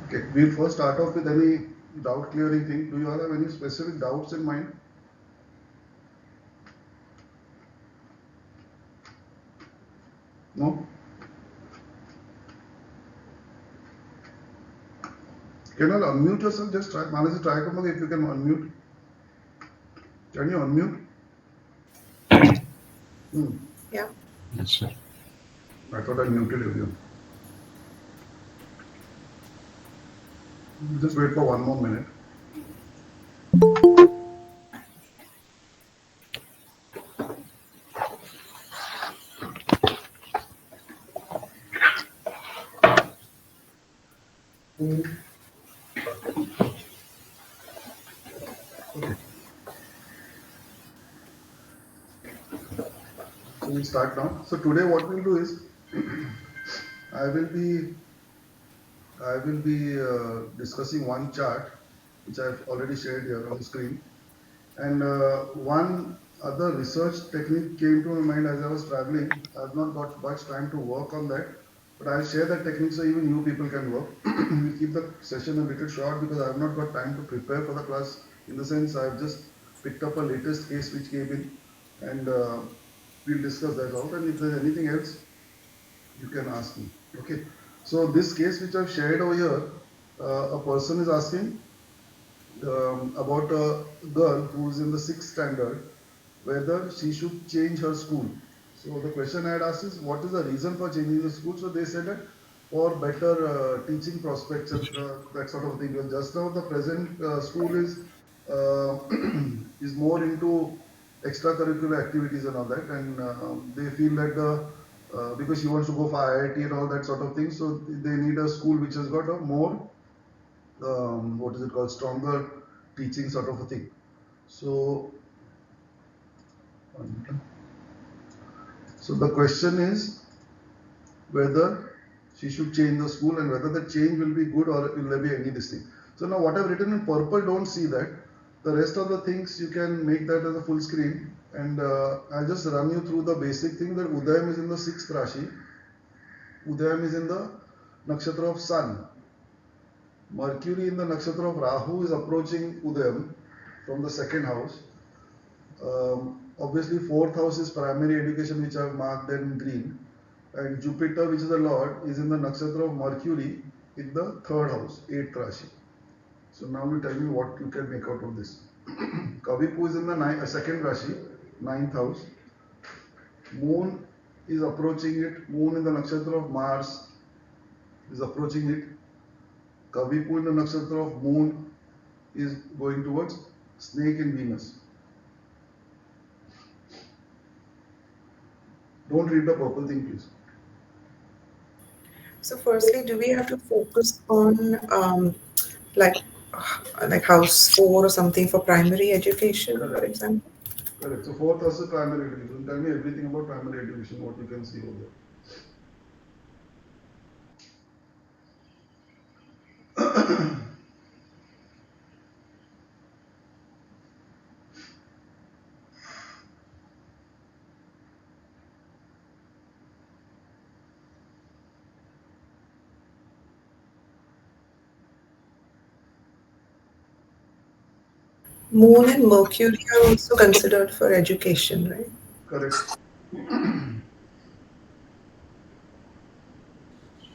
Okay, we'll first start off with any doubt clearing thing. Do you all have any specific doubts in mind? No? Can you all unmute yourself? Just try. Manaji, try if you can unmute. Can you unmute? Hmm. Yeah. Yes, sir. I thought I muted everyone. Just wait for one more minute. Okay, so we'll start now. So today what we'll do is I will be discussing one chart which I've already shared here on the screen, and one other research technique came to my mind as I was traveling. I've not got much time to work on that, but I'll share that technique so even you people can work. We'll keep the session a little short because I've not got time to prepare for the class. In the sense, I've just picked up a latest case which came in, and we'll discuss that out. And if there's anything else, you can ask me. Okay. So this case which I've shared over here, a person is asking about a girl who's in the sixth standard whether she should change her school. So the question I had asked is what is the reason for changing the school? So they said that for better teaching prospects and that sort of thing. Well, just now the present school uh, is more into extracurricular activities and all that, and they feel that because she wants to go for IIT and all that sort of thing, so they need a school which has got a more what is it called, stronger teaching sort of a thing. So so the question is whether she should change the school and whether the change will be good or will there be any this thing. So now what I've written in purple, don't see that. The rest of the things you can make that as a full screen, and I'll just run you through the basic thing that Udayam is in the sixth Rashi. Udayam is in the nakshatra of Sun. Mercury in the nakshatra of Rahu is approaching Udayam from the second house. Obviously, fourth house is primary education, which I've marked in green, and Jupiter, which is the Lord, is in the nakshatra of Mercury in the third house, eighth Rashi. So now you tell me what you can make out of this. Kavipu is in the second Rashi, ninth house. Moon is approaching it. Moon in the nakshatra of Mars is approaching it. Kavipu in the nakshatra of Moon is going towards Snake in Venus. Don't read the purple thing, please. So firstly, do we have to focus on like house four or something for primary education, for Correct. example? Correct. So fourth house is primary education. Tell me everything about primary education, what you can see over there. Moon and Mercury are also considered for education, right? Correct.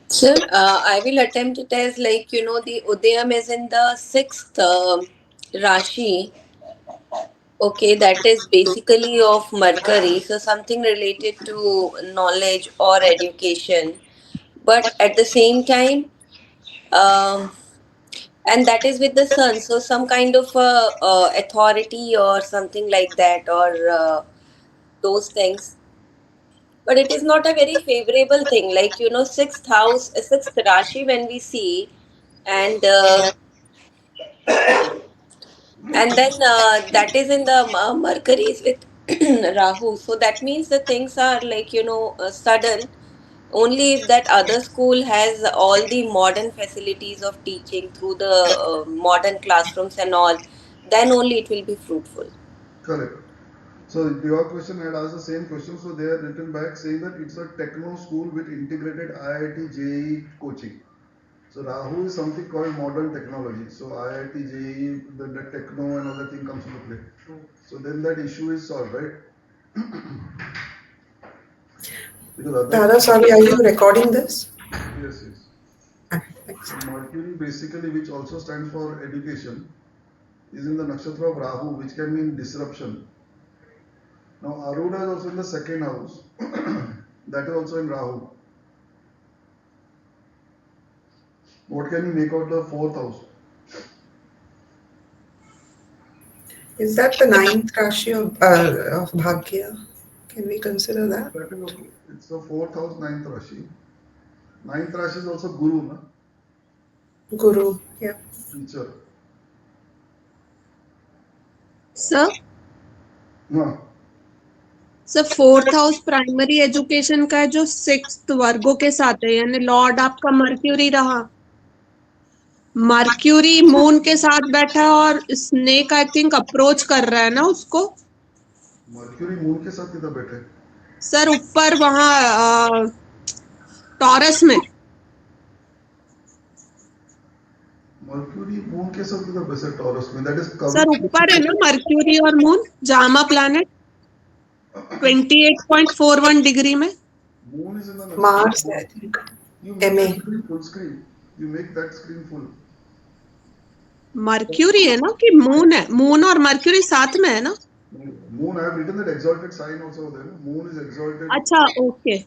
Sir, I will attempt it as like, the Udayam is in the sixth Rashi. Okay, that is basically of Mercury. So something related to knowledge or education. But at the same time, um, and that is with the sun. So some kind of authority or something like that, or those things. But it is not a very favorable thing. Like, sixth house, sixth Rashi, when we see, and then that is in the Mercury is with Rahu. So that means the things are like, sudden. Only if that other school has all the modern facilities of teaching through the modern classrooms and all, then only it will be fruitful. Correct. So your question had asked the same question. So they have written back saying that it's a techno school with integrated IIT JEE coaching. So Rahu is something called modern technology. So IIT, JEE, the techno and other thing comes into play. So then that issue is solved, right? Because other Dada, sorry, are you recording this? yes, yes. Okay, thanks. So Mercury basically, which also stands for education, is in the nakshatra of Rahu, which can mean disruption. Now Aruda is also in the second house. That is also in Rahu. What can you make out the fourth house? Is that the ninth Rashi of Bhagya? Can we consider that? That is okay. It's the fourth house, ninth Rashi. Ninth Rashi is also Guru, na? Guru, yeah. Teacher. Sir, No. Sir fourth house primary education का है जो sixth वर्गों के साथ है, यानी Lord आपका mercury रहा, मर्क्यूरी मून के साथ बैठा है और स्नेक आई थिंक अप्रोच कर रहा है ना उसको। मर्क्यूरी मून के साथ किधर बैठे? सर ऊपर वहां टॉरस में। मर्क्यूरी मून के साथ किधर बैठे टॉरस में? दैट इज सर ऊपर है ना मर्क्यूरी और मून, जामा प्लैनेट 28.41 डिग्री में। Moon is in the Mars, I think. You make MA. that screen full screen. You make that screen full. Mercury है ना कि मून है? मून और मर्क्यूरी साथ में है ना? Moon, I have written that exalted sign also there. Moon is exalted. अच्छा, okay.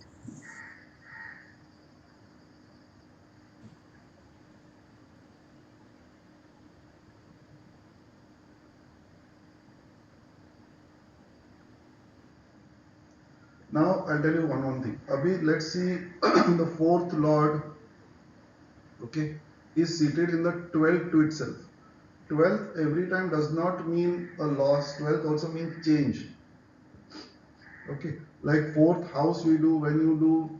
Now I'll tell you one thing. Abhi, let's see the fourth lord, okay, is seated in the 12th to itself. 12th every time does not mean a loss. 12th also means change. Okay, like fourth house we do when you do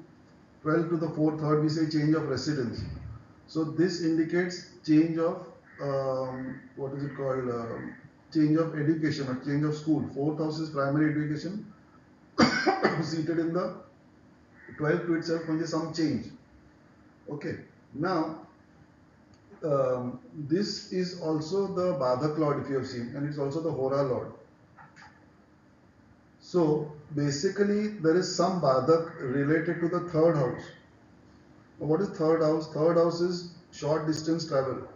12 to the fourth third, we say change of residence. So this indicates change of what is it called? Change of education or change of school. Fourth house is primary education. Seated in the 12th to itself means some change. Okay. Now this is also the Badhak Lord if you have seen, and it's also the Hora Lord. So basically there is some Badhak related to the third house. What is third house? Third house is short distance travel.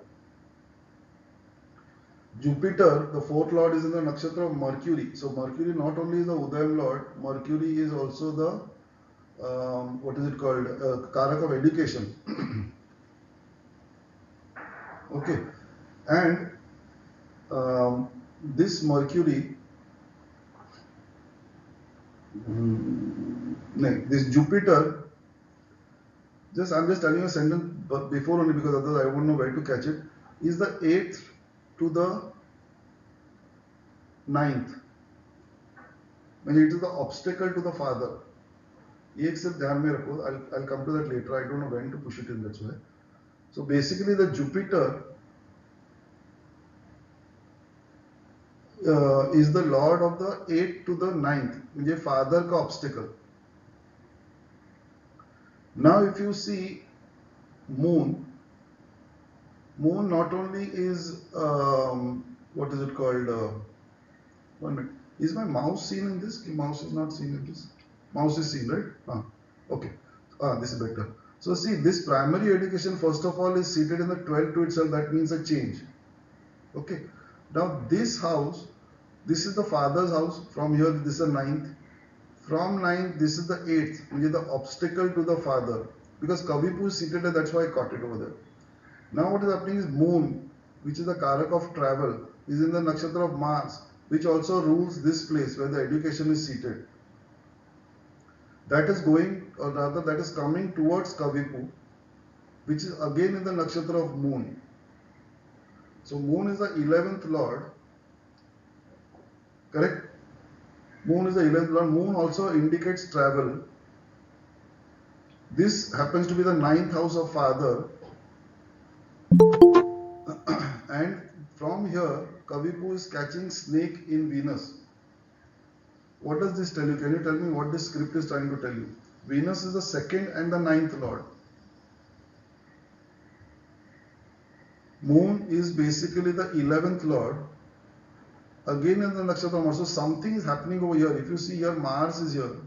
Jupiter, the fourth lord, is in the nakshatra of Mercury. So Mercury not only is the Udayam lord, Mercury is also the what is it called? Karak of education. Okay, and this Mercury, this Jupiter. I'm just telling you a sentence before only because otherwise I won't know where to catch it. Is the 8th to the 9th. When it is the obstacle to the father. ये एक सिर्फ ध्यान में रखो. I'll come to that later. I don't know when to push it in, that's why. So basically the Jupiter is the lord of the 8th to the 9th. म्हणजे father का obstacle. Now if you see moon not only is what is it called? 1 minute. Is my mouse seen in this? Mouse is not seen in this. Mouse is seen, right? Okay. This is better. So see, this primary education first of all is seated in the 12th to itself. That means a change. Okay. Now this house, this is the father's house. From here, this is the 9th. From 9th, this is the 8th. Which is the obstacle to the father. Because Kavipu is seated there, that's why I caught it over there. Now what is happening is moon, which is the karak of travel, is in the nakshatra of Mars, which also rules this place where the education is seated. That is going, or rather that is coming towards Kavipu, which is again in the nakshatra of moon. So moon is the 11th lord, correct? Moon is the 11th lord. Moon also indicates travel. This happens to be the 9th house of father. And from here, Kavipu is catching snake in Venus. What does this tell you? Can you tell me what this script is trying to tell you? Venus is the 2nd and the 9th lord. Moon is basically the 11th lord. Again in the nakshatra also something is happening over here. If you see here, Mars is here.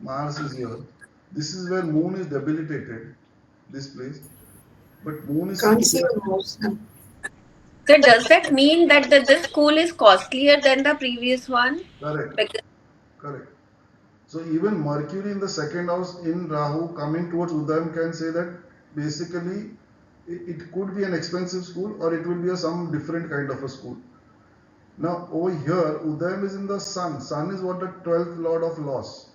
Mars is here. This is where Moon is debilitated. This place, but Moon is Can't sitting see here. your mouse. So does that mean that this school is costlier than the previous one? Correct. Because Correct. So even Mercury in the second house in Rahu coming towards Udayam can say that basically it could be an expensive school or it will be some different kind of a school. Now over here, Udayam is in the Sun. Sun is what the 12th lord of loss.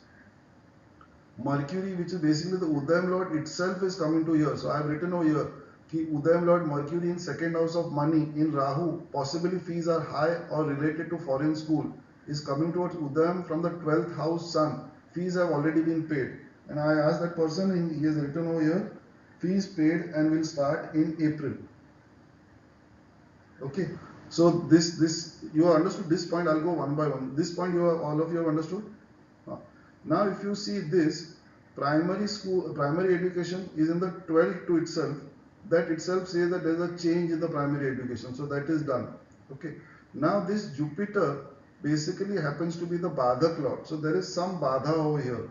Mercury, which is basically the Udayam lord itself, is coming to here. So I have written over here, ki Udayam lord Mercury in second house of money in Rahu, possibly fees are high or related to foreign school, is coming towards Udayam from the 12th house Sun. Fees have already been paid. And I asked that person, and he has written over here, fees paid and will start in April. Okay. So this you have understood this point. I'll go one by one. This point all of you have understood. Now if you see this primary school, primary education is in the 12th to itself. That itself says that there is a change in the primary education. So that is done. Okay. Now this Jupiter basically happens to be the Badhak lord. So there is some Badha over here.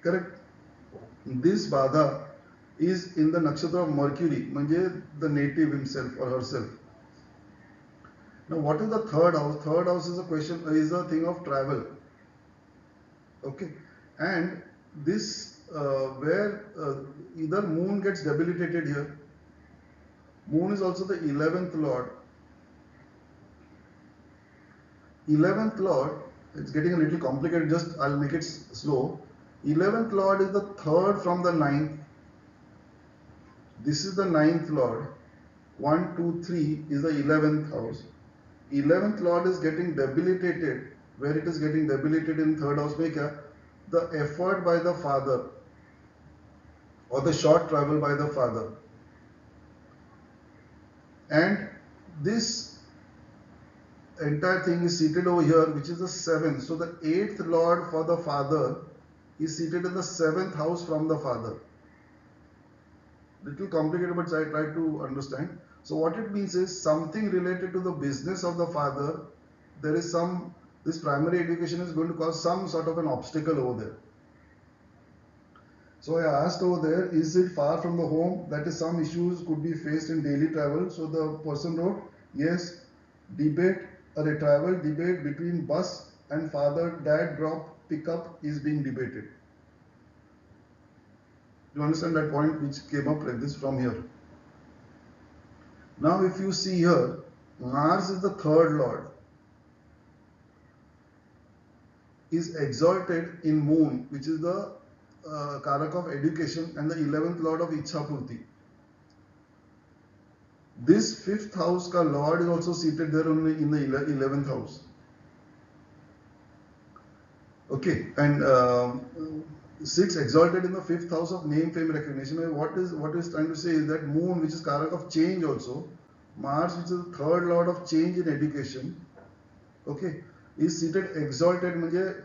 Correct. This Badha is in the nakshatra of Mercury, manje the native himself or herself. Now, what is the third house? Third house is a question, is a thing of travel. Okay, and this where either Moon gets debilitated here. Moon is also the 11th lord. 11th lord. It's getting a little complicated. Just I'll make it slow. 11th lord is the third from the 9th. This is the 9th lord. 1, 2, 3 is the 11th house. 11th lord is getting debilitated. Where it is getting debilitated in third house, the effort by the father or the short travel by the father. And this entire thing is seated over here, which is the 7th. So the 8th lord for the father is seated in the 7th house from the father. Little complicated, but I try to understand. So what it means is something related to the business of the father. There is this primary education is going to cause some sort of an obstacle over there. So I asked over there, is it far from the home? That is, some issues could be faced in daily travel. So the person wrote, yes, debate or a travel debate between bus and father, dad drop pickup is being debated. You understand that point which came up like this from here. Now if you see here, Mars is the third lord, is exalted in Moon, which is the Karak of education and the 11th lord of Ichhapurti. This 5th house ka lord is also seated there only in the 11th house. Okay, and 6 exalted in the 5th house of name, fame, recognition. What is trying to say is that Moon, which is Karak of change also, Mars, which is the third lord of change in education, okay, is seated exalted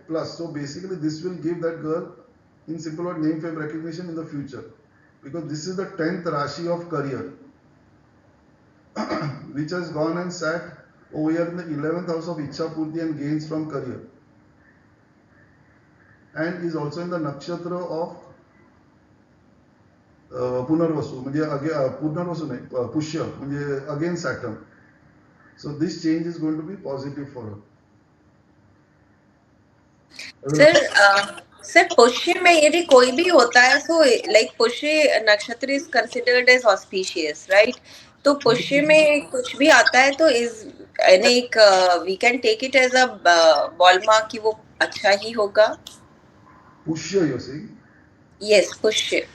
plus. So basically this will give that girl, in simple word, name, fame, recognition in the future. Because this is the 10th Rashi of career, which has gone and sat over here in the 11th house of Ichhapurti and gains from career. And is also in the nakshatra of Punarvasu, Punarvasu nahi, Pushya, again Saturn. So this change is going to be positive for her. sir, पुष्य में यदि कोई भी होता है, so like पुष्य नक्षत्र is considered as auspicious, right? तो पुष्य में कुछ भी आता है तो is like we can take it as a ball mark कि वो अच्छा ही होगा. Pushya, you're saying? Yes, Pushya.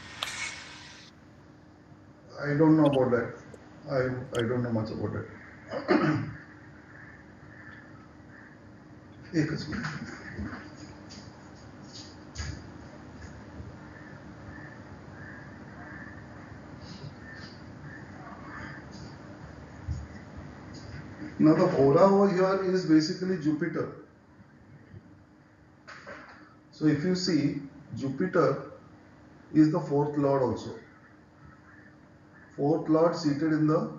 I don't know about that. I don't know much about that. एकच minute. Now the aura over here is basically Jupiter. So if you see, Jupiter is the 4th lord also. fourth lord seated in the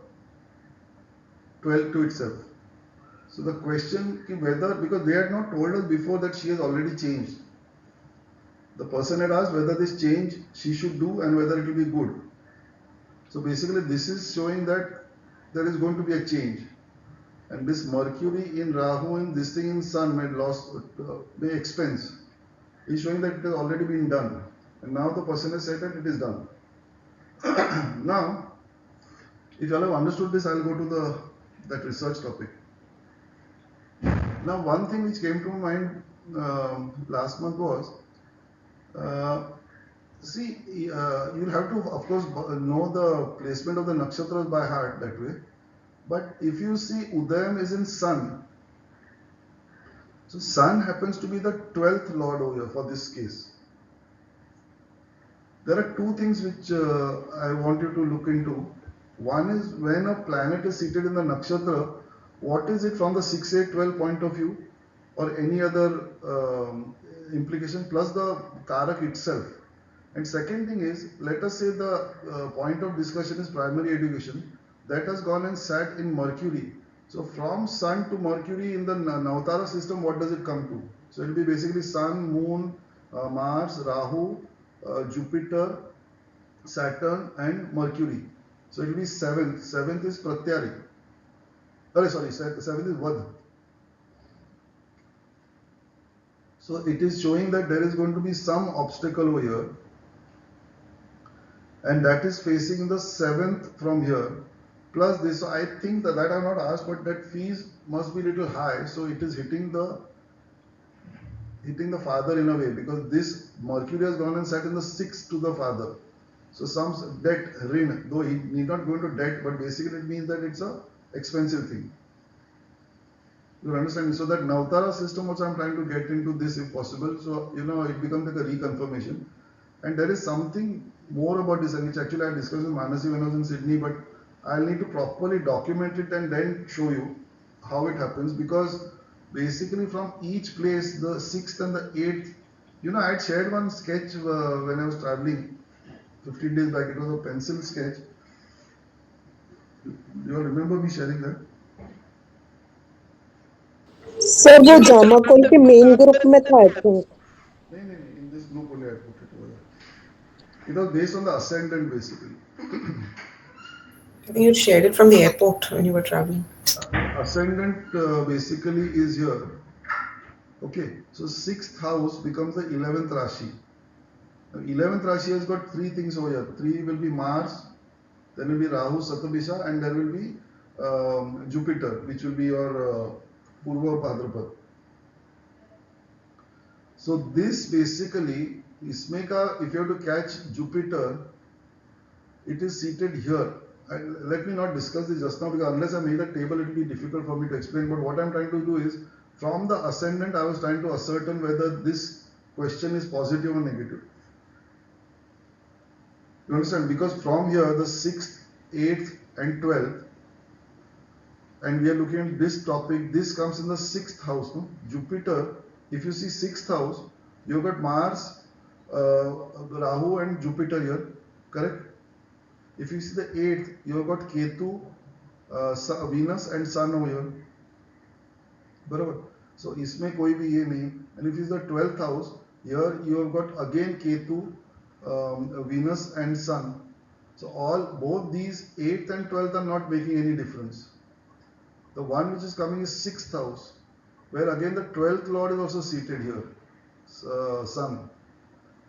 12th to itself. So the question whether, because they had not told us before that she has already changed. The person had asked whether this change she should do and whether it will be good. So basically this is showing that there is going to be a change. And this Mercury in Rahu and this thing in Sun may expense. Is showing that it has already been done. And now the person has said that it is done. Now, if you all have understood this, I'll go to that research topic. Now, one thing which came to my mind last month was, you'll have to, of course, know the placement of the nakshatras by heart that way. But if you see Udayam is in Sun, so Sun happens to be the 12th lord over here for this case. There are two things which I want you to look into. One is when a planet is seated in the nakshatra, what is it from the 6, 8, 12 point of view or any other implication plus the karak itself. And second thing is, let us say the point of discussion is primary education. That has gone and sat in Mercury. So from Sun to Mercury in the Navtara system, what does it come to? So it will be basically Sun, Moon, Mars, Rahu, Jupiter, Saturn and Mercury. So it will be 7th. 7th is Pratyari. Sorry, 7th is Vad. So it is showing that there is going to be some obstacle over here. And that is facing the 7th from here. Plus this, so I think that I have not asked, but that fees must be little high. So it is hitting the father in a way, because this Mercury has gone and sat in the 6th to the father. So some debt, rin, though he need not go into debt, but basically it means that it's a expensive thing. You understand? So that Navtara system also I'm trying to get into this if possible. So, it becomes like a reconfirmation. And there is something more about this, which actually I discussed with Manasi when I was in Sydney, but I'll need to properly document it and then show you how it happens, because basically from each place, the 6th and the 8th, I had shared one sketch when I was traveling 15 days back. It was a pencil sketch. You all remember me sharing that? Sir वो Jama call के main group में था I think No, in this group only I put it over there. It was based on the ascendant basically. I think you shared it from the airport when you were traveling. Ascendant basically is here. Okay, so 6th house becomes the 11th Rashi. Now, 11th Rashi has got 3 things over here. 3 will be Mars, then will be Rahu, Satabisha, and there will be Jupiter, which will be your Purva Bhadrapad. So this basically, इसमें का, if you have to catch Jupiter, it is seated here. Let me not discuss this just now, because unless I made a table, it will be difficult for me to explain. But what I am trying to do is, from the ascendant, I was trying to ascertain whether this question is positive or negative. You understand? Because from here, the 6th, 8th and 12th, and we are looking at this topic, this comes in the 6th house. No? Jupiter, if you see 6th house, you've got Mars, Rahu and Jupiter here, correct? If you see the 8th, you've got Ketu, Venus and Sun over here. Barabar. So इसमें कोई भी ये नहीं. And if it's the 12th house, here you have got again Ketu, Venus and Sun. So both these 8th and 12th are not making any difference. The one which is coming is 6th house, where again the 12th lord is also seated here, Sun.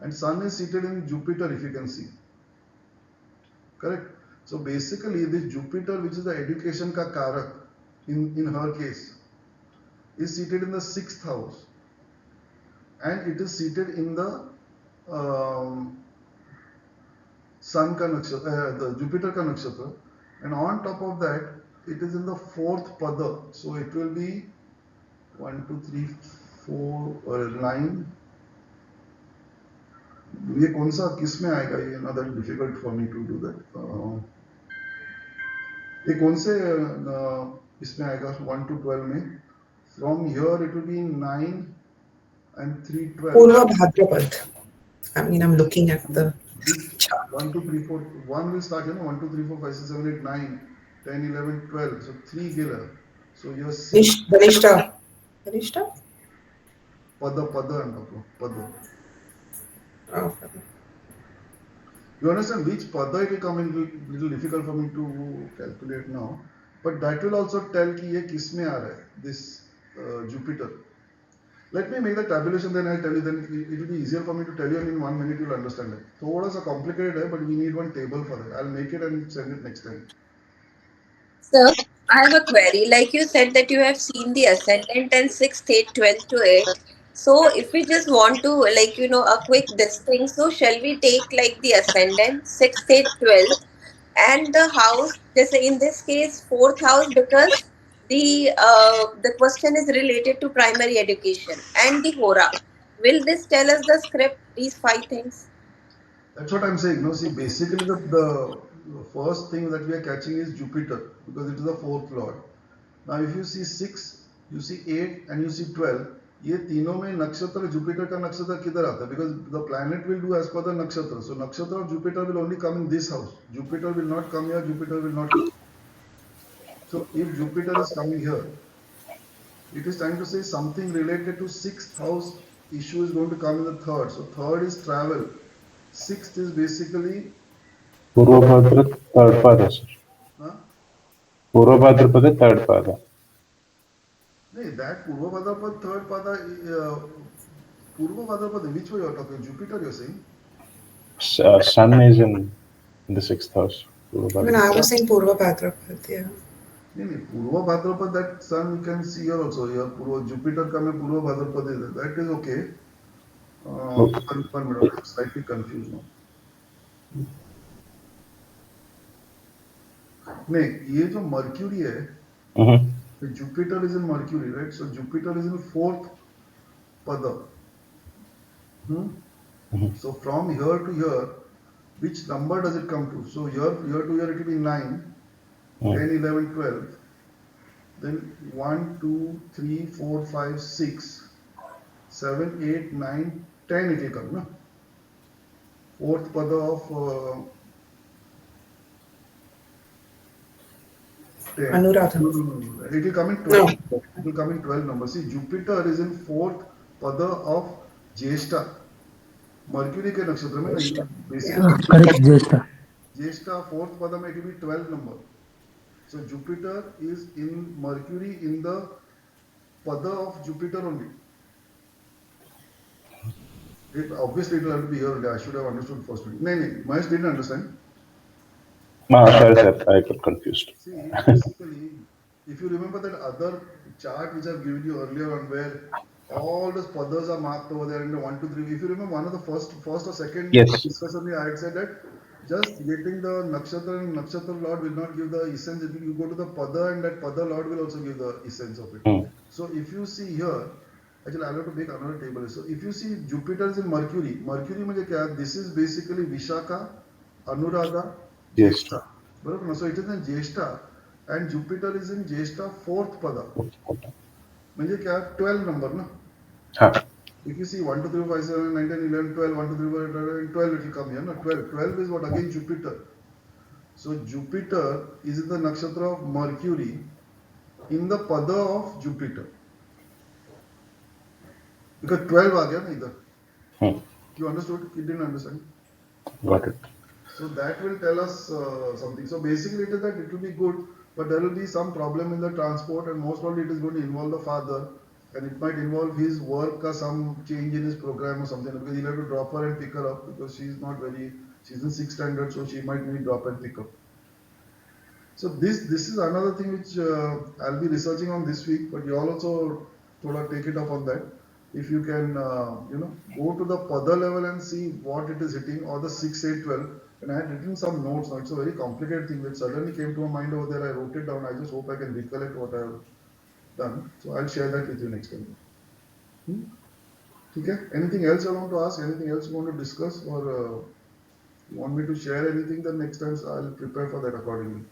And Sun is seated in Jupiter, if you can see. Correct? So basically this Jupiter, which is the education ka karak in her case, is seated in the 6th house. And it is seated in the Sun ka nakshatra, the Jupiter ka nakshatra. And on top of that, it is in the 4th pada. So it will be 1, 2, 3, 4 or 9. ये कौन सा किस में आएगा ये ना that difficult for me to do that ये कौन से इसमें आएगा 1 to 12 में from here it will be 9 and 3 12 Purva Bhadrapad. I mean, I'm looking at the This 1, 2, 3, 4, 1 will start, 1, 2, 3, 4, 5, 6, 7, 8, 9, 10, 11, 12. So 3 gira. So your 6 Danishta. Danishta? pada and pada. Okay. You understand which pada it will come in little difficult for me to calculate now. But that will also tell कि ये किस में आ रहा है, this Jupiter. Let me make the tabulation, then I'll tell you. Then it will be easier for me to tell you, and in 1 minute you'll understand it. थोड़ा सा complicated है, but we need one table for that. I'll make it and send it next time. Sir, I have a query. Like you said that you have seen the ascendant and 6th, 8th, 12th to it. So if we just want to a quick this thing, so shall we take like the ascendant, 6th, 8th, 12th and the house, just in this case, 4th house because the question is related to primary education and the Hora. Will this tell us the script, these 5 things? That's what I'm saying. No, see, basically the first thing that we are catching is Jupiter because it is the fourth lord. Now, if you see 6, you see 8, and you see 12, ये तीनों में नक्षत्र Jupiter का नक्षत्र किधर आता है? Because the planet will do as per the nakshatra. So nakshatra of Jupiter will only come in this house. Jupiter will not come here. Jupiter will not. So if Jupiter is coming here, it is trying to say something related to 6th house issue is going to come in the 3rd. So 3rd is travel. 6th is basically Purvabhadra third pada, sir. huh? Purvabhadrapada third pada. No, that Purva Bhadrapad third pada, Purva Bhadrapad, which way you are talking? Jupiter, you are saying? Sun is in the 6th house. I mean, I was saying Purva Bhadrapad, yeah. No, Purva Bhadrapad, that sun you can see here also. Here, Purva, Jupiter come Purva Bhadrapad is there. That is okay. One minute, I'm slightly confused now. नहीं, ये जो Mercury है, Jupiter is in Mercury, right? So Jupiter is in 4th pada. So from here to here, which number does it come to? So here to here it will be 9, 10, 11, 12. Then 1, 2, 3, 4, 5, 6, 7, 8, 9, 10 it will come, no? 4th pada of 10. Anuradha. No. It will come in 12. It will come in 12 numbers. See, Jupiter is in 4th pada of Jyeshta. Mercury के नक्षत्र में basically correct, Jyeshta. Jyeshta 4th pada में it will be 12 number. So Jupiter is in Mercury in the pada of Jupiter only. Obviously it will have to be here only. I should have understood first. No, Mahesh didn't understand. Sorry, sir, I got confused. See, basically, if you remember that other chart which I've given you earlier on where all the padas are marked over there in the 1, 2, 3. If you remember one of the first or second discussion, I had said that just getting the nakshatra and nakshatra lord will not give the essence. You go to the pada and that pada lord will also give the essence of it. So if you see here, actually I'll have to make another table. So if you see Jupiter is in Mercury. Mercury means kya? This is basically Vishaka, Anuradha, Jyeshta. So it is in Jyeshta and Jupiter is in Jyeshta 4th pada. म्हणजे क्या 12 number ना? If you see 1, 2, 3, 4, 5, 7, 9, 10, 11, 12, 1, 2, 3, 4, 12 it will come here, no? 12. 12 is what? Again Jupiter. So Jupiter is in the nakshatra of Mercury in the pada of Jupiter. Because 12 आ गया ना इधर. You understood? You didn't understand? Got it. So that will tell us something. So basically it is that it will be good, but there will be some problem in the transport and most probably it is going to involve the father and it might involve his work or some change in his program or something because he'll have to drop her and pick her up because she's in 6th standard, so she might need drop and pick up. So this is another thing which I'll be researching on this week, but you all also take it up on that. If you can, go to the pada level and see what it is hitting or the 6, 8, 12. And I had written some notes. Now it's a very complicated thing which suddenly came to my mind over there. I wrote it down. I just hope I can recollect what I have done. So I'll share that with you next time. Okay? Anything else I want to ask? Anything else you want to discuss? Or you want me to share anything? Then next time I'll prepare for that accordingly.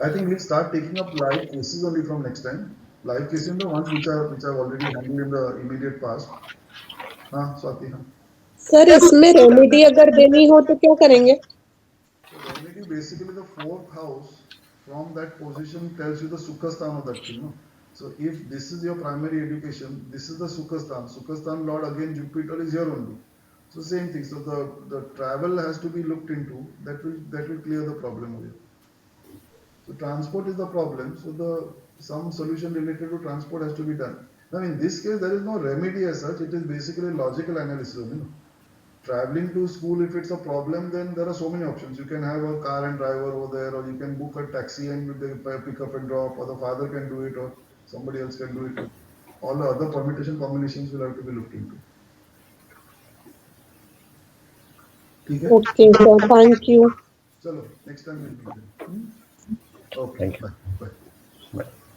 I think we'll start taking up live cases only from next time. Live cases, the ones which I've already handled in the immediate past. Swati. Sir इसमें remedy अगर देनी हो तो क्या करेंगे? So remedy basically the fourth house from that position tells you the Sukhasthan of that thing. No? So if this is your primary education, this is the Sukhasthan. Sukhasthan Lord again Jupiter is here only. So same thing. So the travel has to be looked into. That will clear the problem away. So transport is the problem. So some solution related to transport has to be done. Now in this case there is no remedy as such. It is basically logical analysis. You know? Traveling to school, if it's a problem, then there are so many options. You can have a car and driver over there, or you can book a taxi and they pick up and drop, or the father can do it, or somebody else can do it. All the other permutation combinations will have to be looked into. Okay? Okay sir, thank you. Chalo, next time we'll meet. Okay, Thank you. bye. Bye. Bye.